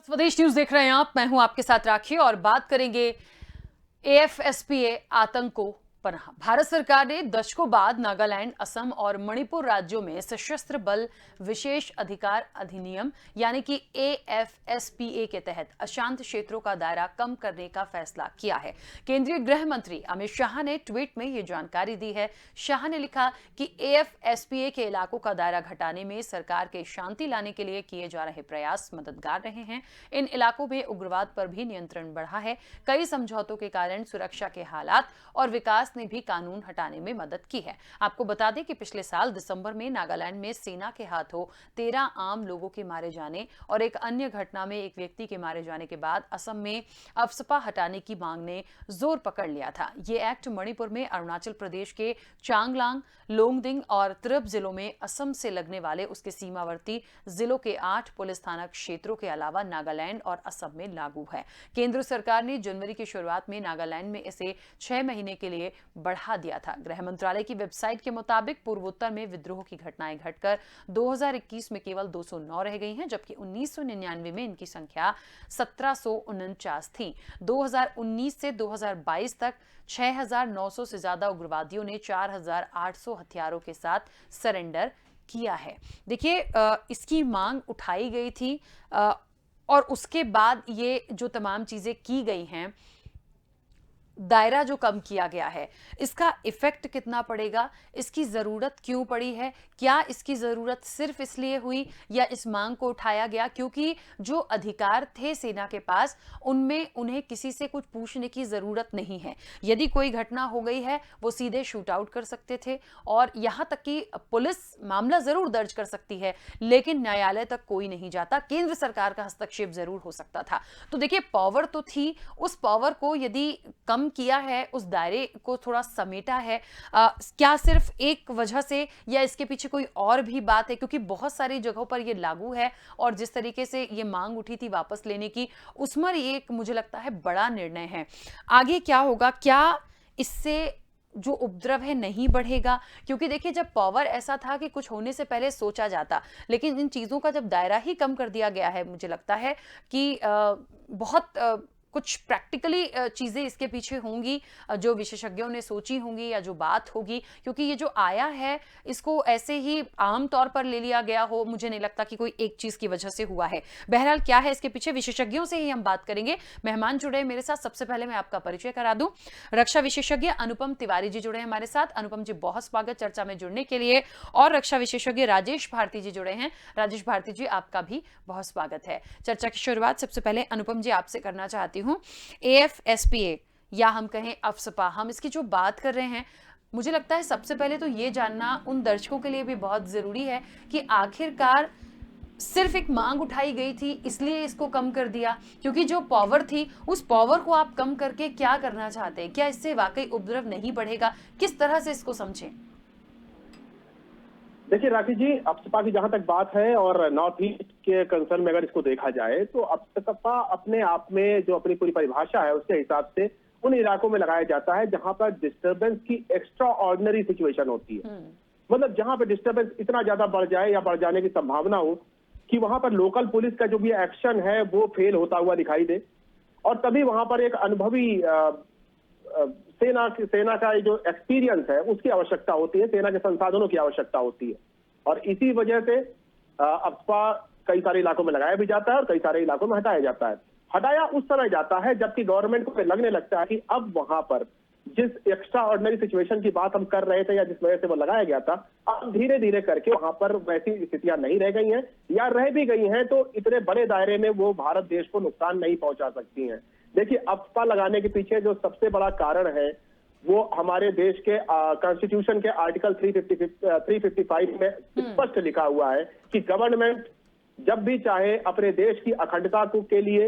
स्वदेश न्यूज देख रहे हैं आप। मैं हूं आपके साथ राखी और बात करेंगे एएफएसपीए आतंक को पनाह। भारत सरकार ने दशकों बाद नागालैंड, असम और मणिपुर राज्यों में सशस्त्र बल विशेष अधिकार अधिनियम यानी कि एएफएसपीए के तहत अशांत क्षेत्रों का दायरा कम करने का फैसला किया है। केंद्रीय गृह मंत्री अमित शाह ने ट्वीट में ये जानकारी दी है। शाह ने लिखा कि एएफएसपीए के इलाकों का दायरा घटाने में सरकार के शांति लाने के लिए किए जा रहे प्रयास मददगार रहे हैं। इन इलाकों में उग्रवाद पर भी नियंत्रण बढ़ा है। कई समझौतों के कारण सुरक्षा के हालात और विकास ने भी कानून हटाने में मदद की है। आपको बता दें कि पिछले साल दिसंबर में नागालैंड में सेना के हाथों 13 आम लोगों के मारे जाने और एक अन्य घटना में एक व्यक्ति के मारे जाने के बाद असम में अफस्पा हटाने की मांग ने जोर पकड़ लिया था। ये एक्ट मणिपुर में, अरुणाचल प्रदेश के चांगलांग, लोंगडिंग और तिरप जिलों में, असम से लगने वाले उसके सीमावर्ती जिलों के 8 पुलिस थाना क्षेत्रों के अलावा नागालैंड और असम में लागू है। केंद्र सरकार ने जनवरी की शुरुआत में नागालैंड में इसे 6 महीने के लिए बढ़ा दिया था। गृह मंत्रालय की वेबसाइट के मुताबिक पूर्वोत्तर में विद्रोह की घटनाएं घटकर 2021 में केवल 209 रह गई हैं, जबकि 1999 में इनकी संख्या 1749 थी। 2019 से 2022 तक 6,900 से ज्यादा उग्रवादियों ने 4,800 हथियारों के साथ सरेंडर किया है। देखिए, इसकी मांग उठाई गई थी और उसके बाद ये जो तमाम चीजें की गई हैं, दायरा जो कम किया गया है, इसका इफेक्ट कितना पड़ेगा, इसकी जरूरत क्यों पड़ी है, क्या इसकी जरूरत सिर्फ इसलिए हुई या इस मांग को उठाया गया क्योंकि जो अधिकार थे सेना के पास उनमें उन्हें किसी से कुछ पूछने की जरूरत नहीं है। यदि कोई घटना हो गई है वो सीधे शूट आउट कर सकते थे और यहां तक कि पुलिस मामला जरूर दर्ज कर सकती है लेकिन न्यायालय तक कोई नहीं जाता। केंद्र सरकार का हस्तक्षेप जरूर हो सकता था। तो देखिए, पावर तो थी, उस पावर को यदि कम किया है, उस दायरे को थोड़ा समेटा है, क्या सिर्फ एक वजह से या इसके पीछे कोई और भी बात है? क्योंकि बहुत सारी जगहों पर ये लागू है और जिस तरीके से ये मांग उठी थी वापस लेने की, उसमें ये एक मुझे लगता है बड़ा निर्णय है। आगे क्या होगा? क्या इससे जो उपद्रव है नहीं बढ़ेगा? क्योंकि देखिए, जब पावर ऐसा था कि कुछ होने से पहले सोचा जाता, लेकिन इन चीजों का जब दायरा ही कम कर दिया गया है, मुझे लगता है कि बहुत कुछ प्रैक्टिकली चीजें इसके पीछे होंगी जो विशेषज्ञों ने सोची होंगी या जो बात होगी, क्योंकि ये जो आया है इसको ऐसे ही आम तौर पर ले लिया गया हो, मुझे नहीं लगता कि कोई एक चीज की वजह से हुआ है। बहरहाल, क्या है इसके पीछे, विशेषज्ञों से ही हम बात करेंगे। मेहमान जुड़े हैं मेरे साथ। सबसे पहले मैं आपका परिचय करा दूं, रक्षा विशेषज्ञ अनुपम तिवारी जी जुड़े हैं हमारे साथ। अनुपम जी, बहुत स्वागत चर्चा में जुड़ने के लिए। और रक्षा विशेषज्ञ राजेश भारती जी जुड़े हैं। राजेश भारती जी, आपका भी बहुत स्वागत है। चर्चा की शुरुआत सबसे पहले अनुपम जी आपसे करना चाहती हूं। एएफएसपीए या हम कहें अफस्पा, हम इसकी जो बात कर रहे हैं, मुझे लगता है सबसे पहले तो ये जानना उन दर्शकों के लिए भी बहुत जरूरी है कि आखिरकार सिर्फ एक मांग उठाई गई थी इसलिए इसको कम कर दिया, क्योंकि जो पावर थी उस पावर को आप कम करके क्या करना चाहते हैं? क्या इससे वाकई उपद्रव नहीं बढ़ेगा? किस तरह से इसको समझें? देखिए राखी जी, अफस्पा की जहां तक बात है और नॉर्थ ईस्ट के कंसर्न में अगर इसको देखा जाए तो अफस्पा अपने आप में जो अपनी पूरी परिभाषा है उसके हिसाब से उन इलाकों में लगाया जाता है जहां पर डिस्टर्बेंस की एक्स्ट्रा ऑर्डिनरी सिचुएशन होती है। मतलब जहां पर डिस्टर्बेंस इतना ज्यादा बढ़ जाए या बढ़ जाने की संभावना हो कि वहां पर लोकल पुलिस का जो भी एक्शन है वो फेल होता हुआ दिखाई दे, और तभी वहां पर एक अनुभवी सेना का जो एक्सपीरियंस है उसकी आवश्यकता होती है, सेना के संसाधनों की आवश्यकता होती है। और इसी वजह से अफस्पा कई सारे इलाकों में लगाया भी जाता है और कई सारे इलाकों में हटाया जाता है। हटाया उस समय जाता है जबकि गवर्नमेंट को लगने लगता है कि अब वहां पर जिस एक्स्ट्रा ऑर्डिनरी सिचुएशन की बात हम कर रहे थे या जिस वजह से वो लगाया गया था, अब धीरे धीरे करके वहां पर वैसी स्थितियां नहीं रह गई हैं, या रह भी गई हैं तो इतने बड़े दायरे में वो भारत देश को नुकसान नहीं पहुंचा सकती हैं। देखिए, अफस्पा लगाने के पीछे जो सबसे बड़ा कारण है वो हमारे देश के कॉन्स्टिट्यूशन के आर्टिकल 355 में स्पष्ट लिखा हुआ है कि गवर्नमेंट जब भी चाहे अपने देश की अखंडता के लिए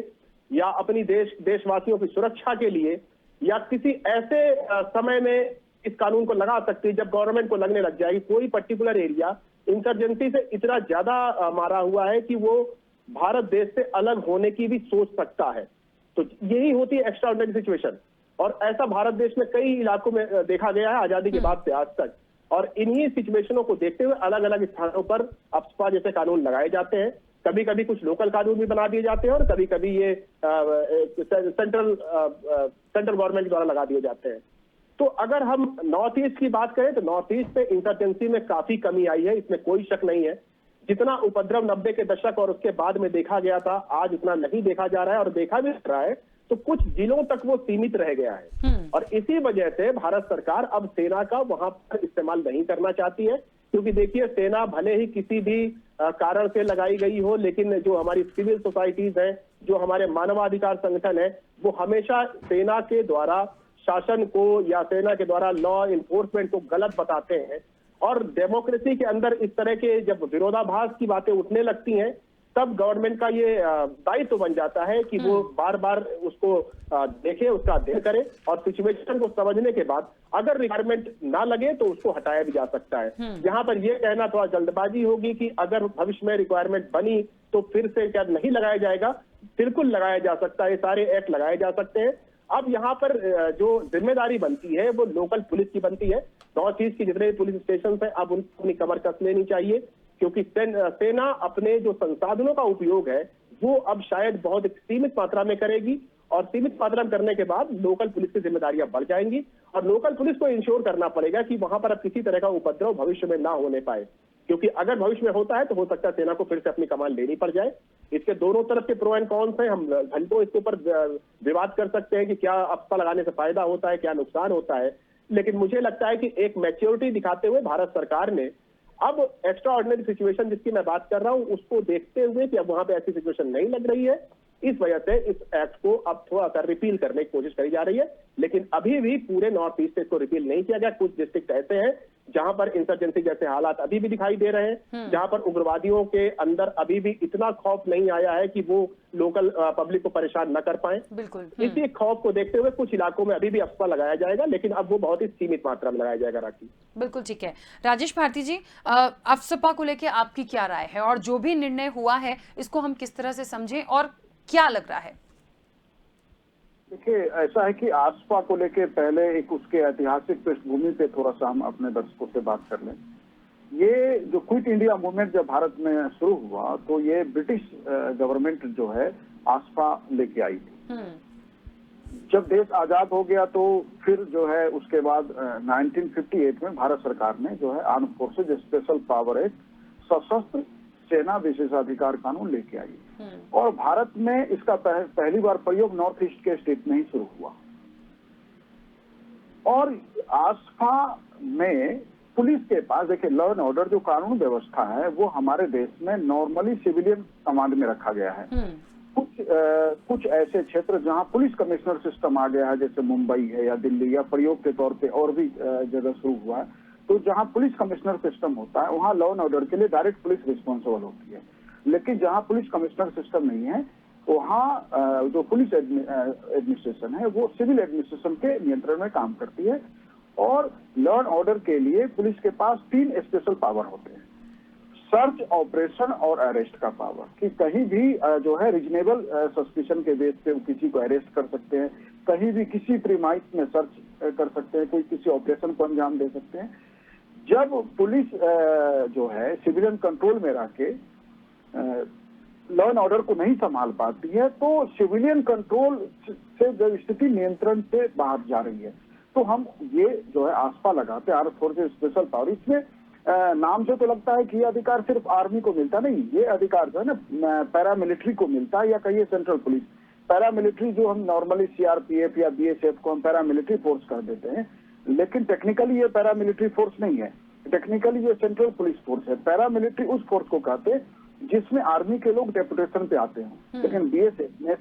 या अपनी देशवासियों की सुरक्षा के लिए या किसी ऐसे समय में इस कानून को लगा सकती है जब गवर्नमेंट को लगने लग जाएगी कोई पर्टिकुलर एरिया इंसर्जेंसी से इतना ज्यादा मारा हुआ है कि वो भारत देश से अलग होने की भी सोच सकता है। तो यही होती है एक्स्ट्रा ऑर्डिनरी सिचुएशन, और ऐसा भारत देश में कई इलाकों में देखा गया है आजादी के बाद से आज तक। और इन्हीं सिचुएशनों को देखते हुए अलग अलग स्थानों पर अफस्पा जैसे कानून लगाए जाते हैं। कभी कभी कुछ लोकल कानून भी बना दिए जाते हैं और कभी कभी ये सेंट्रल गवर्नमेंट द्वारा लगा दिए जाते हैं। तो अगर हम नॉर्थ ईस्ट की बात करें तो नॉर्थ ईस्ट में इंसर्जेंसी में काफी कमी आई है, इसमें कोई शक नहीं है। जितना उपद्रव 90 के दशक और उसके बाद में देखा गया था, आज उतना नहीं देखा जा रहा है, और देखा भी रहा है तो कुछ जिलों तक वो सीमित रह गया है। और इसी वजह से भारत सरकार अब सेना का वहां पर इस्तेमाल नहीं करना चाहती है, क्योंकि देखिए सेना भले ही किसी भी कारण से लगाई गई हो, लेकिन जो हमारी सिविल सोसाइटीज हैं, जो हमारे मानवाधिकार संगठन है, वो हमेशा सेना के द्वारा शासन को या सेना के द्वारा लॉ इन्फोर्समेंट को गलत बताते हैं। और डेमोक्रेसी के अंदर इस तरह के जब विरोधाभास की बातें उठने लगती हैं, तब गवर्नमेंट का ये दायित्व बन जाता है कि वो बार बार उसको देखे, उसका अध्ययन करे, और सिचुएशन को समझने के बाद अगर रिक्वायरमेंट ना लगे तो उसको हटाया भी जा सकता है। यहाँ पर ये कहना थोड़ा जल्दबाजी होगी कि अगर भविष्य में रिक्वायरमेंट बनी तो फिर से क्या नहीं लगाया जाएगा, बिल्कुल लगाया जा सकता है, सारे एक्ट लगाए जा सकते हैं। अब यहाँ पर जो जिम्मेदारी बनती है वो लोकल पुलिस की बनती है। नॉर्थ ईस्ट की जितने पुलिस स्टेशन हैं अब उनको अपनी कमर कस लेनी चाहिए, क्योंकि सेना अपने जो संसाधनों का उपयोग है वो अब शायद बहुत सीमित मात्रा में करेगी, और सीमित मात्रा में करने के बाद लोकल पुलिस की जिम्मेदारियां बढ़ जाएंगी, और लोकल पुलिस को इंश्योर करना पड़ेगा कि वहां पर अब किसी तरह का उपद्रव भविष्य में ना होने पाए, क्योंकि अगर भविष्य में होता है तो हो सकता है सेना को फिर से अपनी कमान लेनी पड़ जाए। इसके दोनों तरफ के प्रो एंड कॉन्स हैं, हम घंटों इसके ऊपर विवाद कर सकते हैं कि क्या अफवाह लगाने से फायदा होता है, क्या नुकसान होता है, लेकिन मुझे लगता है कि एक मैच्योरिटी दिखाते हुए भारत सरकार ने अब एक्स्ट्रा ऑर्डिनरी सिचुएशन जिसकी मैं बात कर रहा हूं उसको देखते हुए कि अब वहां पे ऐसी सिचुएशन नहीं लग रही है, इस वजह से इस एक्ट को अब थोड़ा सा रिपील करने की कोशिश करी जा रही है। लेकिन अभी भी पूरे नॉर्थ ईस्ट से इसको रिपील नहीं किया गया। कुछ डिस्ट्रिक्ट ऐसे हैं जहां पर इंसर्जेंसी जैसे हालात अभी भी दिखाई दे रहे हैं, जहां पर उग्रवादियों के अंदर अभी भी इतना खौफ नहीं आया है कि वो लोकल पब्लिक को परेशान न कर पाए। बिल्कुल। इसी खौफ को देखते हुए कुछ इलाकों में अभी भी अफवाह लगाया जाएगा, लेकिन अब वो बहुत ही सीमित मात्रा में लगाया जाएगा। राखी, बिल्कुल ठीक है। राजेश भारती जी, अफसपा को लेकर आपकी क्या राय है, और जो भी निर्णय हुआ है इसको हम किस तरह से समझें और क्या लग रहा है? देखिए, ऐसा है कि आसपा को लेके पहले एक उसके ऐतिहासिक पृष्ठभूमि पे थोड़ा सा हम अपने दर्शकों से बात कर लें। ये जो क्विट इंडिया मूवमेंट जब भारत में शुरू हुआ तो ये ब्रिटिश गवर्नमेंट जो है आसपा लेके आई थी। जब देश आजाद हो गया तो फिर जो है उसके बाद 1958 में भारत सरकार ने जो है arm forces special power act, सशस्त्र सेना विशेषाधिकार कानून लेके आई, और भारत में इसका पहली बार प्रयोग नॉर्थ ईस्ट के स्टेट में ही शुरू हुआ। और आसपा में पुलिस के पास देखिए लॉ एंड ऑर्डर जो कानून व्यवस्था है वो हमारे देश में नॉर्मली सिविलियन कमांड में रखा गया है। कुछ ऐसे क्षेत्र जहां पुलिस कमिश्नर सिस्टम आ गया है, जैसे मुंबई है या दिल्ली, या प्रयोग के तौर पे और भी जगह शुरू हुआ है, तो जहां पुलिस कमिश्नर सिस्टम होता है वहां लॉ एंड ऑर्डर के लिए डायरेक्ट पुलिस रिस्पॉन्सिबल होती है। लेकिन जहां पुलिस कमिश्नर सिस्टम नहीं है वहां जो पुलिस एडमिनिस्ट्रेशन है वो सिविल एडमिनिस्ट्रेशन के नियंत्रण में काम करती है। और लॉ एंड ऑर्डर के लिए पुलिस के पास 3 स्पेशल पावर होते हैं: सर्च, ऑपरेशन और अरेस्ट का पावर, कि कहीं भी जो है रीजनेबल सस्पिशन के बेस पे किसी को अरेस्ट कर सकते हैं, कहीं भी किसी प्रीमाइस में सर्च कर सकते हैं, कोई किसी ऑपरेशन को अंजाम दे सकते हैं। जब पुलिस जो है सिविलियन कंट्रोल में रह के लॉ एंड ऑर्डर को नहीं संभाल पाती है तो सिविलियन कंट्रोल से जब स्थिति नियंत्रण से बाहर जा रही है तो हम ये जो है आसपा लगाते हैं, आर्म फोर्सेज स्पेशल पावर। इसमें नाम से तो लगता है कि ये अधिकार सिर्फ आर्मी को मिलता नहीं, ये अधिकार जो है ना पैरामिलिट्री को मिलता है, या कहिए सेंट्रल पुलिस। पैरामिलिट्री जो हम नॉर्मली सीआरपीएफ या बीएसएफ को हम पैरामिलिट्री फोर्स कर देते हैं, लेकिन टेक्निकली ये पैरामिलिट्री फोर्स नहीं है, टेक्निकली ये सेंट्रल पुलिस फोर्स है। पैरामिलिट्री उस फोर्स को कहते हैं जिसमें आर्मी के लोग डेपुटेशन पे आते हैं, लेकिन बीएसएफ में,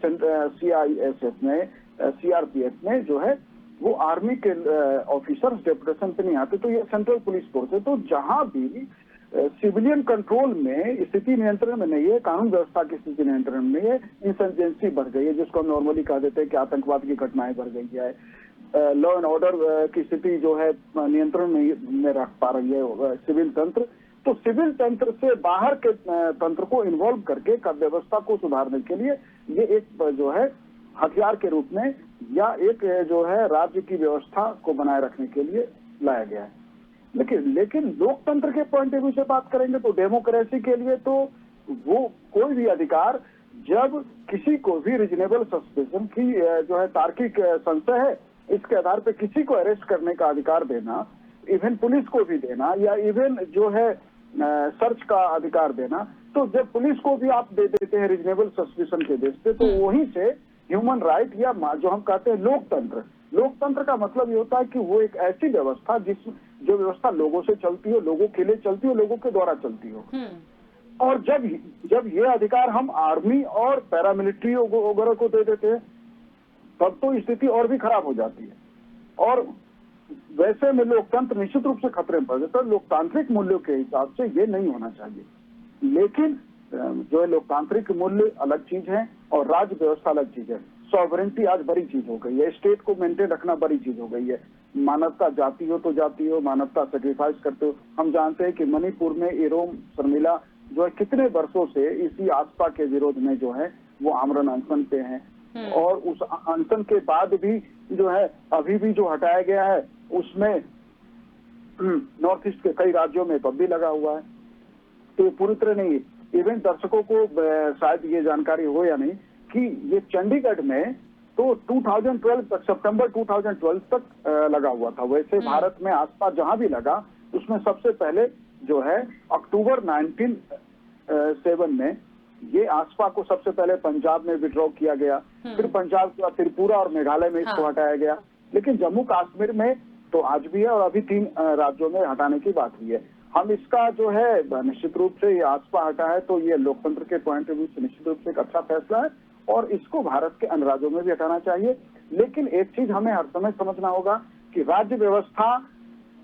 सीआईएसएफ में, सीआरपीएफ में जो है वो आर्मी के ऑफिसर्स डेपुटेशन पे नहीं आते, तो ये सेंट्रल पुलिस फोर्स है। तो जहां भी सिविलियन कंट्रोल में स्थिति नियंत्रण में नहीं है, कानून व्यवस्था की स्थिति नियंत्रण में है, इंसर्जेंसी बढ़ गई है, जिसको हम नॉर्मली कह देते हैं कि आतंकवाद की घटनाएं बढ़ गई है, लॉ एंड ऑर्डर की स्थिति जो है नियंत्रण में रख पा रही है सिविल तंत्र, तो सिविल तंत्र से बाहर के तंत्र को इन्वॉल्व करके व्यवस्था को सुधारने के लिए ये एक जो है हथियार के रूप में या एक जो है राज्य की व्यवस्था को बनाए रखने के लिए लाया गया है। लेकिन लोकतंत्र के पॉइंट ऑफ व्यू से बात करेंगे तो डेमोक्रेसी के लिए तो वो कोई भी अधिकार जब किसी को भी रीजनेबल सस्पेंशन की जो है तार्किक संशय है, इसके आधार पे किसी को अरेस्ट करने का अधिकार देना, इवन पुलिस को भी देना, या इवन जो है सर्च का अधिकार देना, तो जब पुलिस को भी आप दे देते हैं रीजनेबल सस्पेंशन के बेस पे, तो वहीं से ह्यूमन राइट या जो हम कहते हैं लोकतंत्र का मतलब ये होता है कि वो एक ऐसी व्यवस्था जो व्यवस्था लोगों से चलती हो, लोगों के लिए चलती हो, लोगों के द्वारा चलती हो। और जब ये अधिकार हम आर्मी और पैरामिलिट्री वगैरह को दे देते हैं, तब तो स्थिति और भी खराब हो जाती है। और वैसे में लोकतंत्र निश्चित रूप से खतरे में पड़ जाता है। लोकतांत्रिक मूल्यों के हिसाब से ये नहीं होना चाहिए, लेकिन जो है लोकतांत्रिक मूल्य अलग चीज है और राज्य व्यवस्था अलग चीज है। सॉवरेंटी आज बड़ी चीज हो गई है, स्टेट को मेंटेन रखना बड़ी चीज हो गई है। मानवता जाती हो तो जाती हो, मानवता सेक्रीफाइस करते हो। हम जानते हैं कि मणिपुर में इरोम शर्मिला जो है कितने वर्षों से इसी आस्था के विरोध में जो है वो आमरण अनशन पे हैं, और उस अनशन के बाद भी जो है अभी भी जो हटाया गया है उसमें नॉर्थ ईस्ट के कई राज्यों में तब भी लगा हुआ है। तो ये पूरी तरह नहीं, इवन दर्शकों को शायद ये जानकारी हो या नहीं कि ये चंडीगढ़ में तो 2012 तक, सितंबर 2012 तक लगा हुआ था। वैसे भारत में आसपास जहां भी लगा उसमें सबसे पहले जो है अक्टूबर 1907 में ये आसपा को सबसे पहले पंजाब में विड्रॉ किया गया, फिर पंजाब के बाद त्रिपुरा और मेघालय में इसको हटाया गया, लेकिन जम्मू कश्मीर में तो आज भी है और अभी 3 राज्यों में हटाने की बात हुई है। हम इसका जो है निश्चित रूप से ये आसपा हटा है तो ये लोकतंत्र के पॉइंट ऑफ व्यू से निश्चित रूप से एक अच्छा फैसला है और इसको भारत के अन्य राज्यों में भी हटाना चाहिए। लेकिन एक चीज हमें हर समय समझना होगा कि राज्य व्यवस्था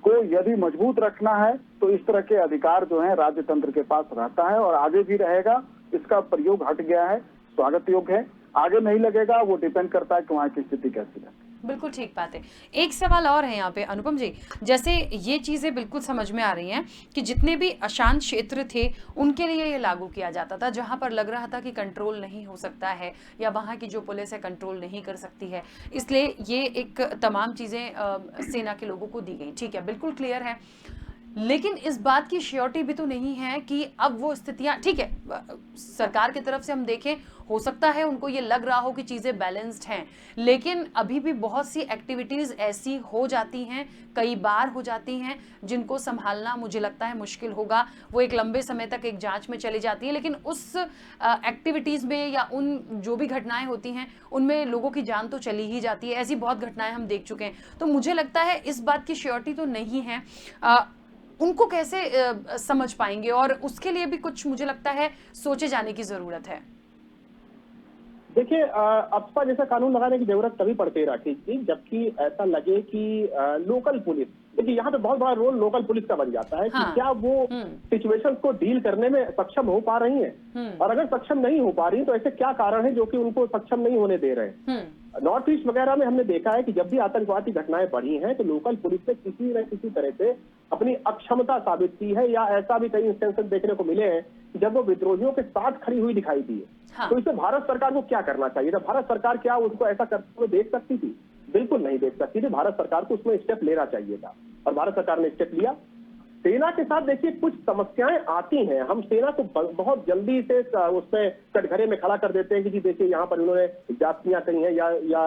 को यदि मजबूत रखना है तो इस तरह के अधिकार जो है राज्य तंत्र के पास रहता है और आगे भी रहेगा। इसका प्रयोग हट गया है, स्वागत योग्य है, आगे नहीं लगेगा, वो डिपेंड करता है कि वहाँ की स्थिति कैसी है। बिल्कुल ठीक बात है। एक सवाल और है यहाँ पे अनुपम जी, जैसे ये चीज़ें बिल्कुल समझ में आ रही हैं कि जितने भी अशांत क्षेत्र थे उनके लिए ये लागू किया जाता था, जहाँ पर लग रहा था कि कंट्रोल नहीं हो सकता है या वहाँ की जो पुलिस है कंट्रोल नहीं कर सकती है, इसलिए ये एक तमाम चीज़ें सेना के लोगों को दी गई। ठीक है, बिल्कुल क्लियर है, लेकिन इस बात की श्योरिटी भी तो नहीं है कि अब वो स्थितियां, ठीक है सरकार की तरफ से हम देखें हो सकता है उनको ये लग रहा हो कि चीज़ें बैलेंस्ड हैं, लेकिन अभी भी बहुत सी एक्टिविटीज़ ऐसी हो जाती हैं, कई बार हो जाती हैं, जिनको संभालना मुझे लगता है मुश्किल होगा। वो एक लंबे समय तक एक जांच में चली जाती है, लेकिन उस एक्टिविटीज़ में या उन जो भी घटनाएं होती हैं उनमें लोगों की जान तो चली ही जाती है। ऐसी बहुत घटनाएं हम देख चुके हैं, तो मुझे लगता है इस बात की श्योरिटी तो नहीं है। उनको कैसे समझ पाएंगे, और उसके लिए भी कुछ मुझे लगता है सोचे जाने की जरूरत है। देखिए, अफस्पा जैसा कानून लगाने की जरूरत तभी पड़ती है राकेश जी जबकि ऐसा लगे कि लोकल पुलिस, देखिए यहाँ पे बहुत बड़ा रोल लोकल पुलिस का बन जाता है कि क्या वो सिचुएशंस को डील करने में सक्षम हो पा रही हैं, और अगर सक्षम नहीं हो पा रही तो ऐसे क्या कारण है जो कि उनको सक्षम नहीं होने दे रहे हैं। नॉर्थ ईस्ट वगैरह में हमने देखा है कि जब भी आतंकवादी घटनाएं बढ़ी हैं तो लोकल पुलिस ने किसी न किसी तरह से अपनी अक्षमता साबित की है, या ऐसा भी कई इंस्टेंसेस देखने को मिले हैं जब वो विद्रोहियों के साथ खड़ी हुई दिखाई दी है। तो इसे भारत सरकार को क्या करना चाहिए था? भारत सरकार क्या उसको ऐसा करते हुए देख सकती थी? बिल्कुल नहीं देख सकती थी। भारत सरकार को उसमें स्टेप लेना चाहिए था और भारत सरकार ने स्टेप लिया। सेना के साथ देखिए कुछ समस्याएं आती हैं, हम सेना को बहुत जल्दी से उसमें कटघरे में खड़ा कर देते हैं कि जी देखिए यहाँ पर उन्होंने जातियां कही हैं या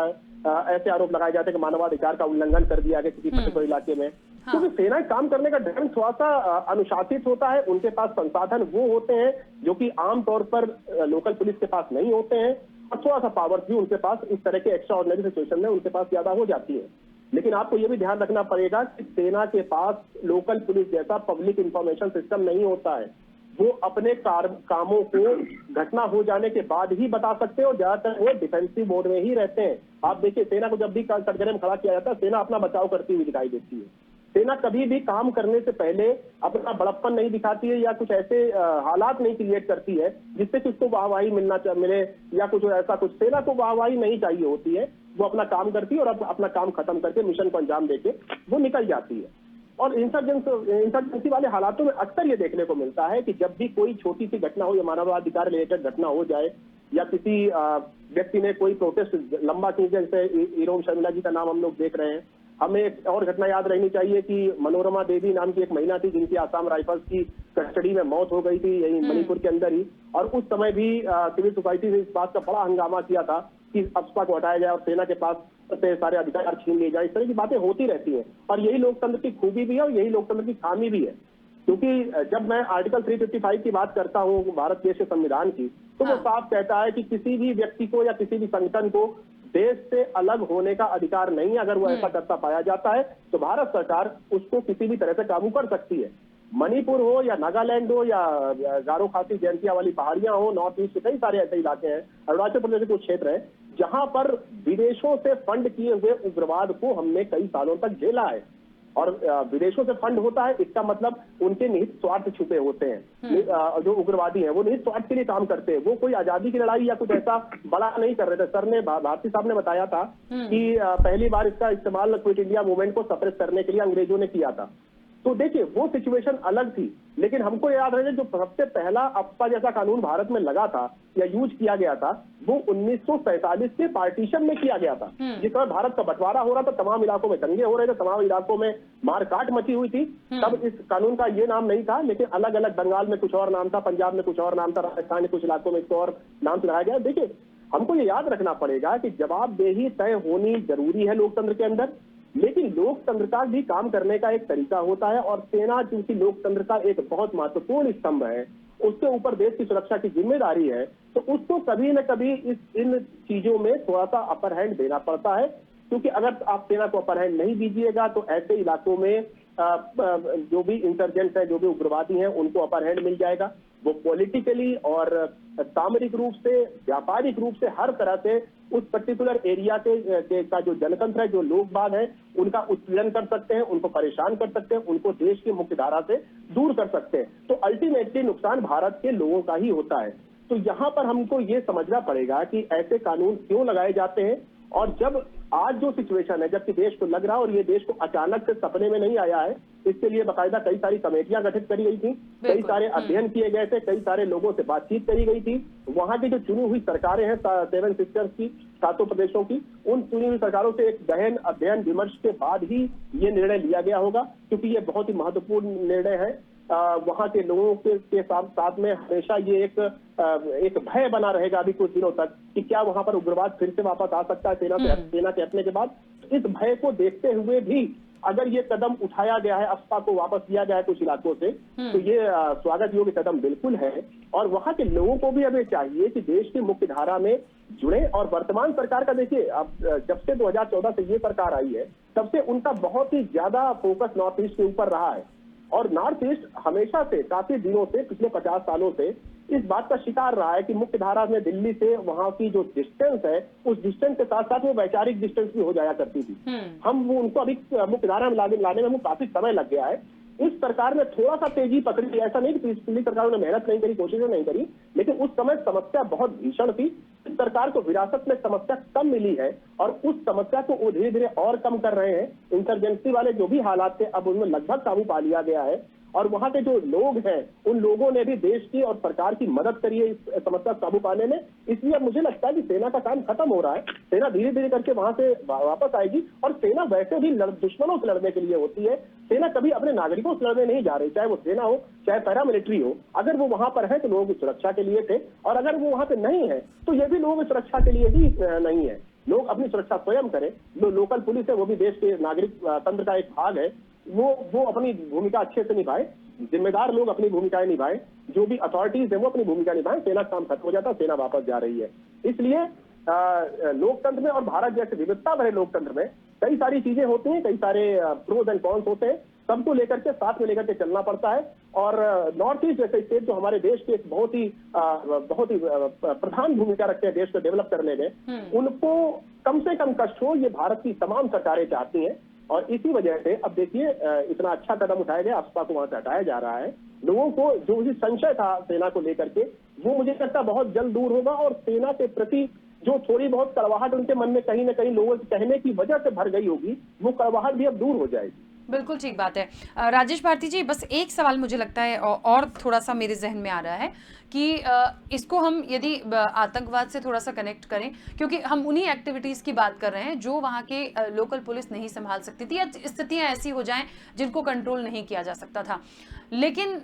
ऐसे आरोप लगाए जाते हैं कि मानवाधिकार का उल्लंघन कर दिया गया किसी पर्टिकुलर इलाके में। क्योंकि सेना काम करने का ढंग थोड़ा सा अनुशासित होता है, उनके पास संसाधन वो होते हैं जो कि आमतौर पर लोकल पुलिस के पास नहीं होते हैं, और थोड़ा सा पावर भी उनके पास इस तरह के एक्स्ट्रा ऑर्डिनरी सिचुएशन में उनके पास ज्यादा हो जाती है। लेकिन आपको ये भी ध्यान रखना पड़ेगा कि सेना के पास लोकल पुलिस जैसा पब्लिक इंफॉर्मेशन सिस्टम नहीं होता है। वो अपने कामों को घटना हो जाने के बाद ही बता सकते हैं और ज्यादातर वो डिफेंसिव मोड में ही रहते हैं। आप देखिए सेना को जब भी कटघरे में खड़ा किया जाता है सेना अपना बचाव करती हुई दिखाई देती है। सेना कभी भी काम करने से पहले अपना बड़प्पन नहीं दिखाती है या कुछ ऐसे हालात नहीं क्रिएट करती है जिससे कि उसको वाहवाही मिले या कुछ ऐसा कुछ। सेना को वाहवाही नहीं चाहिए होती है, वो अपना काम करती है और अपना काम खत्म करके मिशन को अंजाम देके वो निकल जाती है। और इंसर्जेंसी वाले हालातों में अक्सर ये देखने को मिलता है कि जब भी कोई छोटी सी घटना हो या मानवाधिकार रिलेटेड घटना हो जाए या किसी व्यक्ति ने कोई प्रोटेस्ट लंबा खींच, जैसे इरोम शर्मिला जी का नाम हम लोग देख रहे हैं, हमें एक और घटना याद रहनी चाहिए कि मनोरमा देवी नाम की एक महिला थी जिनकी आसाम राइफल्स की कस्टडी में मौत हो गई थी यही मणिपुर के अंदर ही, और उस समय भी सिविल सोसाइटी ने इस बात का बड़ा हंगामा किया था कि अफस्पा को हटाया जाए और सेना के पास से सारे अधिकार छीन लिए जाए। इस तरह की बातें होती रहती हैं और यही लोकतंत्र की खूबी भी है और यही लोकतंत्र की खामी भी है, क्योंकि जब मैं आर्टिकल 355 की बात करता हूँ भारत देश के संविधान की, तो वो साफ कहता है कि किसी भी व्यक्ति को या किसी भी संगठन को देश से अलग होने का अधिकार नहीं है। अगर वो ऐसा करता पाया जाता है तो भारत सरकार उसको किसी भी तरह से काबू कर सकती है। मणिपुर हो या नागालैंड हो या गारो खासी जयंतिया वाली पहाड़ियां हो, नॉर्थ ईस्ट के कई सारे ऐसे इलाके हैं, अरुणाचल प्रदेश के कुछ क्षेत्र है जहां पर विदेशों से फंड किए हुए उग्रवाद को हमने कई सालों तक झेला है। और विदेशों से फंड होता है, इसका मतलब उनके निहित स्वार्थ छुपे होते हैं। जो उग्रवादी हैं वो निहित स्वार्थ के लिए काम करते हैं, वो कोई आजादी की लड़ाई या कुछ ऐसा बड़ा नहीं कर रहे थे। सर ने, भारती साहब ने बताया था कि पहली बार इसका इस्तेमाल क्विट इंडिया मूवमेंट को सप्रेस करने के लिए अंग्रेजों ने किया था। तो देखिए वो सिचुएशन अलग थी, लेकिन हमको याद रहे जो सबसे पहला अफस्पा जैसा कानून भारत में लगा था या यूज किया गया था वो 1947 के पार्टीशन में किया गया था। जिस समय भारत का बंटवारा हो रहा था, तमाम इलाकों में दंगे हो रहे थे, तमाम इलाकों में मारकाट मची हुई थी, तब इस कानून का ये नाम नहीं था, लेकिन अलग अलग, बंगाल में कुछ और नाम था, पंजाब में कुछ और नाम था, राजस्थान के कुछ इलाकों में इसको और नाम से लगाया गया। देखिए हमको ये याद रखना पड़ेगा कि जवाबदेही तय होनी जरूरी है लोकतंत्र के अंदर, लेकिन लोकतंत्र का भी काम करने का एक तरीका होता है और सेना चूंकि लोकतंत्र का एक बहुत महत्वपूर्ण स्तंभ है, उसके ऊपर देश की सुरक्षा की जिम्मेदारी है, तो उसको कभी न कभी इन चीजों में थोड़ा सा अपर हैंड देना पड़ता है। क्योंकि अगर आप सेना को अपर हैंड नहीं दीजिएगा तो ऐसे इलाकों में जो भी इंसर्जेंट है, जो भी उग्रवादी हैं, उनको अपर हैंड मिल जाएगा। वो पॉलिटिकली और सामरिक रूप से, व्यापारिक रूप से, हर तरह से उस पर्टिकुलर एरिया का जो जनतंत्र है, जो लोग बाग है, उनका उत्पीड़न कर सकते हैं, उनको परेशान कर सकते हैं, उनको देश की मुख्य धारा से दूर कर सकते हैं। तो अल्टीमेटली नुकसान भारत के लोगों का ही होता है। तो यहाँ पर हमको ये समझना पड़ेगा कि ऐसे कानून क्यों लगाए जाते हैं, और जब आज जो सिचुएशन है, जबकि देश को लग रहा है, और ये देश को अचानक से सपने में नहीं आया है, इसके लिए बाकायदा कई सारी कमेटियां गठित करी गई थी, कई सारे अध्ययन किए गए थे, कई सारे लोगों से बातचीत करी गई थी। वहां की जो चुनी हुई सरकारें हैं 7 सिस्टर्स की, 7 प्रदेशों की, उन चुनी हुई सरकारों से एक गहन अध्ययन विमर्श के बाद ही ये निर्णय लिया गया होगा, क्योंकि ये बहुत ही महत्वपूर्ण निर्णय है। वहां के लोगों के साथ में हमेशा ये एक भय बना रहेगा अभी कुछ दिनों तक कि क्या वहां पर उग्रवाद फिर से वापस आ सकता है सेना के हटने के बाद। इस भय को देखते हुए भी अगर ये कदम उठाया गया है, अफस्पा को वापस लिया गया है कुछ इलाकों से, तो ये स्वागत योग्य कदम बिल्कुल है। और वहां के लोगों को भी अब ये चाहिए कि देश की मुख्य धारा में जुड़े। और वर्तमान सरकार का देखिए, अब जब से 2014 से ये सरकार आई है, तब से उनका बहुत ही ज्यादा फोकस नॉर्थ ईस्ट के ऊपर रहा है। और नॉर्थ ईस्ट हमेशा से, काफी दिनों से, पिछले 50 सालों से इस बात का शिकार रहा है कि मुख्य धारा में दिल्ली से वहां की जो डिस्टेंस है, उस डिस्टेंस के साथ साथ वो वैचारिक डिस्टेंस भी हो जाया करती थी। हम वो उनको अभी मुख्य धारा में लाने में काफी समय लग गया है। इस सरकार ने थोड़ा सा तेजी पकड़ी, ऐसा नहीं कि पिछली सरकारों ने मेहनत नहीं करी, कोशिशें नहीं करी, लेकिन उस समय समस्या बहुत भीषण थी। इस सरकार को विरासत में समस्या कम मिली है और उस समस्या को वो धीरे धीरे और कम कर रहे हैं। इंसर्जेंसी वाले जो भी हालात थे, अब उनमें लगभग काबू पा लिया गया है। और वहां के जो लोग हैं, उन लोगों ने भी देश की और सरकार की मदद करी है इस समस्या काबू पाने में। इसलिए अब मुझे लगता है कि सेना का काम खत्म हो रहा है, सेना धीरे धीरे करके वहां से वापस आएगी। और सेना वैसे भी दुश्मनों से लड़ने के लिए होती है, सेना कभी अपने नागरिकों से लड़ने नहीं जा रही, चाहे वो सेना हो चाहे पैरामिलिट्री हो। अगर वो वहां पर है तो लोगों की सुरक्षा के लिए थे, और अगर वो वहां पे नहीं है तो ये भी लोगों की सुरक्षा के लिए ही नहीं है। लोग अपनी सुरक्षा स्वयं करें। जो लोकल पुलिस है वो भी देश के नागरिक तंत्र का एक भाग है, वो अपनी भूमिका अच्छे से निभाए। जिम्मेदार लोग अपनी भूमिकाएं निभाएं, जो भी अथॉरिटीज है वो अपनी भूमिका निभाएं। सेना काम खत्म हो जाता है, सेना वापस जा रही है। इसलिए लोकतंत्र में और भारत जैसे विविधता भरे लोकतंत्र में कई सारी चीजें होती हैं, कई सारे प्रोज एंड कॉन्स होते हैं, सबको लेकर के साथ में लेकर के चलना पड़ता है। और नॉर्थ ईस्ट जैसे स्टेट जो हमारे देश के एक बहुत ही प्रधान भूमिका रखते हैं देश को डेवलप करने में, उनको कम से कम कष्ट हो, ये भारत की तमाम सरकारें चाहती हैं। और इसी वजह से अब देखिए इतना अच्छा कदम उठाया गया, अफस्पा को वहां से हटाया जा रहा है। लोगों को जो भी संशय था सेना को लेकर के, वो मुझे लगता है बहुत जल्द दूर होगा। और सेना के प्रति जो थोड़ी बहुत कड़वाहट उनके मन में कहीं ना कहीं लोगों के कहने की वजह से भर गई होगी, वो कड़वाहट भी अब दूर हो जाएगी। बिल्कुल ठीक बात है। राजेश भारती जी, बस एक सवाल मुझे लगता है और थोड़ा सा मेरे जहन में आ रहा है कि इसको हम यदि आतंकवाद से थोड़ा सा कनेक्ट करें, क्योंकि हम उन्हीं एक्टिविटीज़ की बात कर रहे हैं जो वहाँ के लोकल पुलिस नहीं संभाल सकती थी, या स्थितियाँ ऐसी हो जाएं जिनको कंट्रोल नहीं किया जा सकता था। लेकिन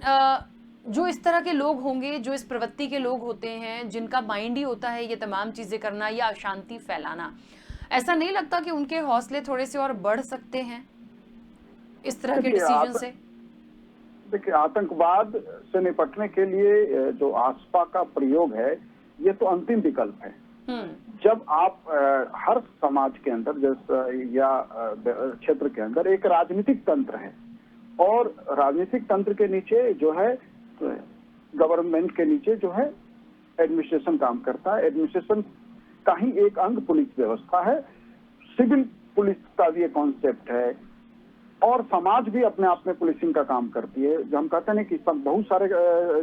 जो इस तरह के लोग होंगे, जो इस प्रवृत्ति के लोग होते हैं, जिनका माइंड ही होता है ये तमाम चीज़ें करना या अशांति फैलाना, ऐसा नहीं लगता कि उनके हौसले थोड़े से और बढ़ सकते हैं इस तरह के डिसीजन से? देखिए, आतंकवाद से निपटने के लिए जो आसपा का प्रयोग है, ये तो अंतिम विकल्प है। जब आप हर समाज के अंदर या क्षेत्र के अंदर एक राजनीतिक तंत्र है, और राजनीतिक तंत्र के नीचे जो है, गवर्नमेंट के नीचे जो है एडमिनिस्ट्रेशन काम करता है। एडमिनिस्ट्रेशन का ही एक अंग पुलिस व्यवस्था है, सिविल पुलिस का भी एक कॉन्सेप्ट है, और समाज भी अपने आप में पुलिसिंग का काम करती है। जो हम कहते हैं कि बहुत सारे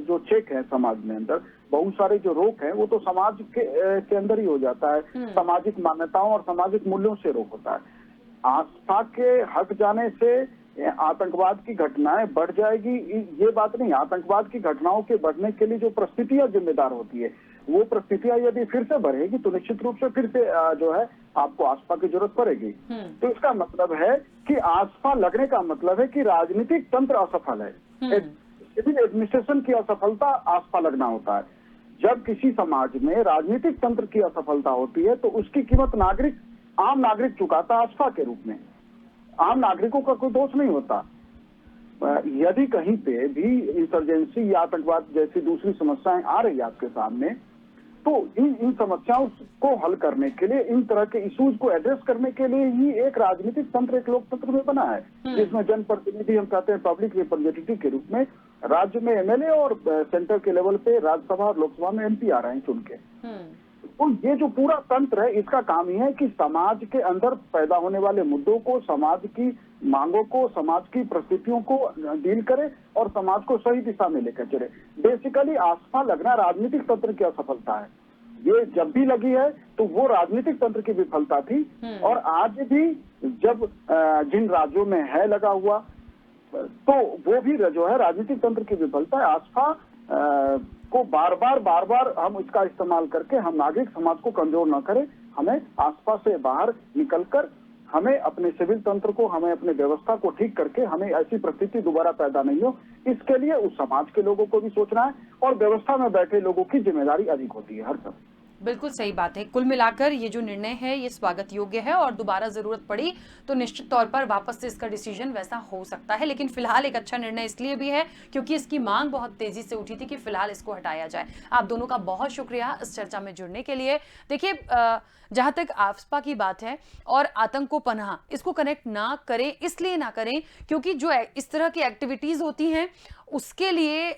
जो चेक है समाज में अंदर, बहुत सारे जो रोक है, वो तो समाज के अंदर ही हो जाता है। सामाजिक मान्यताओं और सामाजिक मूल्यों से रोक होता है। आस्था के हट जाने से आतंकवाद की घटनाएं बढ़ जाएगी, ये बात नहीं। आतंकवाद की घटनाओं के बढ़ने के लिए जो परिस्थितियां जिम्मेदार होती है, वो परिस्थितियां यदि फिर से बढ़ेगी तो निश्चित रूप से फिर से जो है आपको आस्था की जरूरत पड़ेगी। तो इसका मतलब है कि आस्था लगने का मतलब है कि राजनीतिक तंत्र असफल है। सिविल एडमिनिस्ट्रेशन की असफलता आस्था लगना होता है। जब किसी समाज में राजनीतिक तंत्र की असफलता होती है तो उसकी कीमत आम नागरिक चुकाता है आस्था के रूप में। आम नागरिकों का कोई दोष नहीं होता। यदि कहीं पे भी इंसर्जेंसी या आतंकवाद जैसी दूसरी समस्याएं आ रही है आपके सामने, तो इन समस्याओं को हल करने के लिए, इन तरह के इश्यूज को एड्रेस करने के लिए ही एक राजनीतिक तंत्र, एक लोकतंत्र में बना है, जिसमें जनप्रतिनिधि, हम कहते हैं पब्लिक रिप्रेजेंटेटिव के रूप में, राज्य में एमएलए और सेंटर के लेवल पे राज्यसभा और लोकसभा में एमपी आ रहे हैं चुन के। तो ये जो पूरा तंत्र है, इसका काम ही है कि समाज के अंदर पैदा होने वाले मुद्दों को, समाज की मांगों को, समाज की परिस्थितियों को डील करे और समाज को सही दिशा में लेकर चले। बेसिकली आस्था लगना राजनीतिक तंत्र की असफलता है। ये जब भी लगी है तो वो राजनीतिक तंत्र की विफलता थी, और आज भी जब जिन राज्यों में है लगा हुआ, तो वो भी जो है राजनीतिक तंत्र की विफलता है। आस्था को बार बार हम इसका इस्तेमाल करके हम नागरिक समाज को कमजोर न करें। हमें आसपास से बाहर निकलकर हमें अपने सिविल तंत्र को, हमें अपने व्यवस्था को ठीक करके हमें ऐसी परिस्थिति दोबारा पैदा नहीं हो, इसके लिए उस समाज के लोगों को भी सोचना है, और व्यवस्था में बैठे लोगों की जिम्मेदारी अधिक होती है हर समय। बिल्कुल सही बात है। कुल मिलाकर ये जो निर्णय है ये स्वागत योग्य है, और दोबारा जरूरत पड़ी तो निश्चित तौर पर वापस से इसका डिसीजन वैसा हो सकता है। लेकिन फिलहाल एक अच्छा निर्णय इसलिए भी है क्योंकि इसकी मांग बहुत तेजी से उठी थी कि फिलहाल इसको हटाया जाए। आप दोनों का बहुत शुक्रिया इस चर्चा में जुड़ने के लिए। देखिए, जहां तक आस्पा की बात है और आतंक को पनाह, इसको कनेक्ट ना करें, इसलिए ना करें क्योंकि जो इस तरह की एक्टिविटीज होती हैं उसके लिए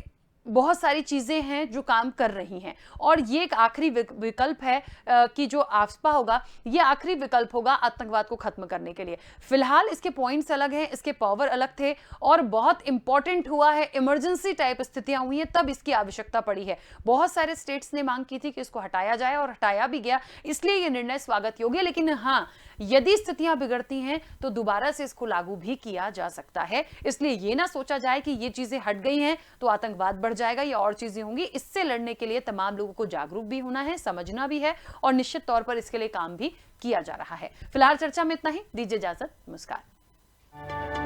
बहुत सारी चीजें हैं जो काम कर रही हैं, और ये एक आखिरी विकल्प है कि जो आस्पा होगा ये आखिरी विकल्प होगा आतंकवाद को खत्म करने के लिए। फिलहाल इसके पॉइंट्स अलग हैं, इसके पावर अलग थे, और बहुत इंपॉर्टेंट हुआ है, इमरजेंसी टाइप स्थितियां हुई हैं तब इसकी आवश्यकता पड़ी है। बहुत सारे स्टेट्स ने मांग की थी कि इसको हटाया जाए और हटाया भी गया, इसलिए ये निर्णय स्वागत योग्य है। लेकिन हाँ, यदि स्थितियां बिगड़ती हैं तो दोबारा से इसको लागू भी किया जा सकता है। इसलिए ये ना सोचा जाए कि ये चीजें हट गई हैं तो आतंकवाद बढ़ जाएगा या और चीजें होंगी। इससे लड़ने के लिए तमाम लोगों को जागरूक भी होना है, समझना भी है, और निश्चित तौर पर इसके लिए काम भी किया जा रहा है। फिलहाल चर्चा में इतना ही, दीजिए इजाजत, नमस्कार।